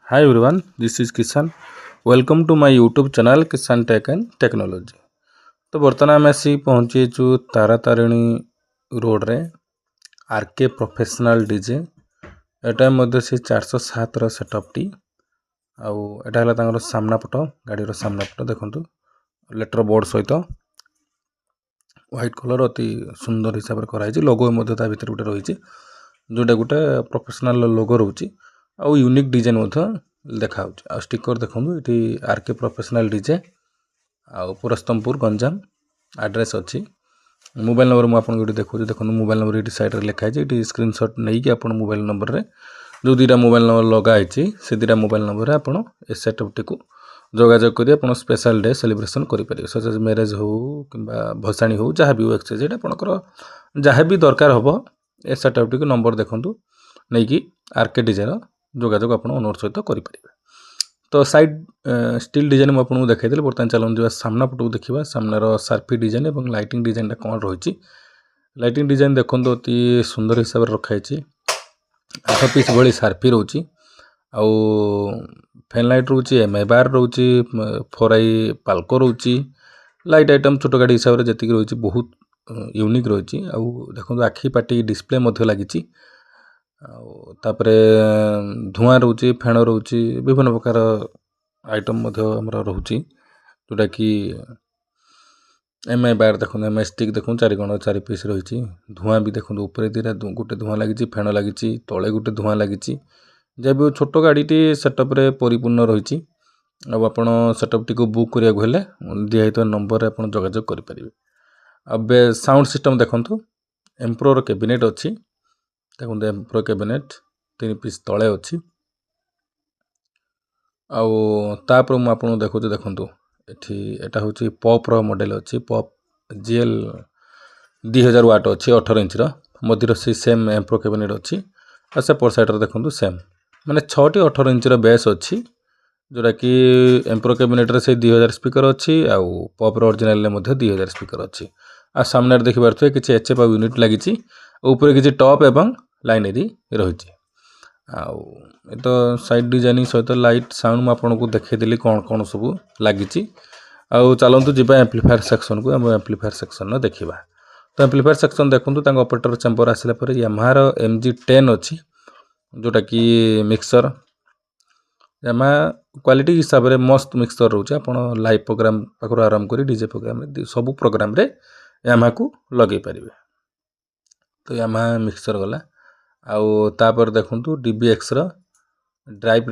Hi everyone, this is Kishan. Welcome to my YouTube channel Kishan Tech and Technology. तो बर्तमान आम आसी पहुँचीचु Taratarini road रे आरके प्रोफेशनल डीजे एटा मध्य से 407 रो सेटअप टी आउ एटा हला तांगर सामना पट गाड़ी रो सामना पट देखंतु लेटर बोर्ड सहित व्हाइट कलर अति सुंदर हिसाब रे कराई लोगो मध्य ता भीतर गुटे रही जोटा गुटे प्रोफेशनल लोगो रहउची आउ यूनिक डिजाइन मध्य देखा आ स्टिकर देखो ये आरके प्रोफेशनल डीजे आउ पुरस्तमपुर गंजाम एड्रेस अच्छी मोबाइल नंबर मुझे देखो देखो मोबाइल नंबर ये साइड में लिखाई ये स्क्रीनशॉट नहीं कि आप मोबाइल नंबर रे जो दुईटा मोबाइल नंबर लगाई से दुईटा मोबाइल नंबर रे आपन ए सेटअप टी को जोगाजोग करी आपन स्पेशल डे सेलिब्रेशन करि परिबे सच एज मैरिज हो किंबा भसाणी हो जहाँ भी हो एक्सचेंज एटा आपनकर जहाँ भी दरकार होबो ए सेटअप टी को नंबर देखंतु नहीं कि आरके डीजे रो जोगाजोग आप ओनर सहित करें। तो साइड स्टील डिजाइन मुझे आपको देखी बर्तमान चलते सामना पटक देखा सामनार सार्फी डिजाइन और लाइटिंग डिजाइन कौन रही लाइटिंग डिजाइन देखो अति सुंदर हिसाब से रखाई 8 पीस भली सार्फी रोचे आउ फैन लाइट रोचे एमआई बार रोचे 4i पाल्को रोचे लाइट आइटम छोट गाड़ी हिसाब से जी रही बहुत यूनिक रही आउ देखो आखि पाटी डिस्प्ले लगी तापरे धुआं रोचे फेण रोचे विभिन्न प्रकार आइटम रोचे जोटा कि एमआई बार देखो एमआई स्टिक देखो 4 पीस रही धुआं भी देखो ऊपर दीटा गोटे धुआं लगी फेण लगी तले गोटे धुआं लगी जब भी छोट गाड़ी सेटअप रे परिपूर्ण रही आप सेटअप टी को बुक करिया हेले दिखाई नंबर आप जोगाजोग करेंगे। अब साउंड सिस्टम देखो एम्प्रोर कैबिनेट अच्छी देखो एम्प्रो कैबिनेट 3 पीस तले अच्छी आउे मुझे देखो देखो एटा हूँ पॉप रो मॉडल अच्छी पॉप जीएल 2000 वाट अच्छी 18 इंच मध्य से सेम एम्प्रो कैबिनेट अच्छी और से पर साइड देखो सेम माने 6टी 18 इंच बेस अच्छी जोटा कि एम्प्रो कैबिनेट रे से 2000 स्पीकर अच्छी आउ पॉप रो ओरिजिनल 2000 स्पीकर अच्छी आ सामने देखि पारथुए किछि एचएफ यूनिट लागिछि ऊपर किछि टॉप एवं लाइनरी रही तो साइड डिजाइनिंग सहित लाइट साउंड आपको देखी कौन कौन सब लगी चलतु जी एम्प्लीफायर सेक्शन को आम एम्प्लीफायर सेक्शन देखा तो एम्प्लीफायर सेक्शन देखो ऑपरेटर चैम्बर आसला पर यामाहार MG10 अच्छी जोटा कि मिक्सर यामा क्वालिटी हिसाब से मस्त मिक्सर रोचे आप लाइव प्रोग्राम पाखर आरंभ कर डीजे प्रोग्राम सब प्रोग्राम रे यामा को लगे पारे तो यामा मिक्सर गला आउ तापर देखो DBX रो ड्राइव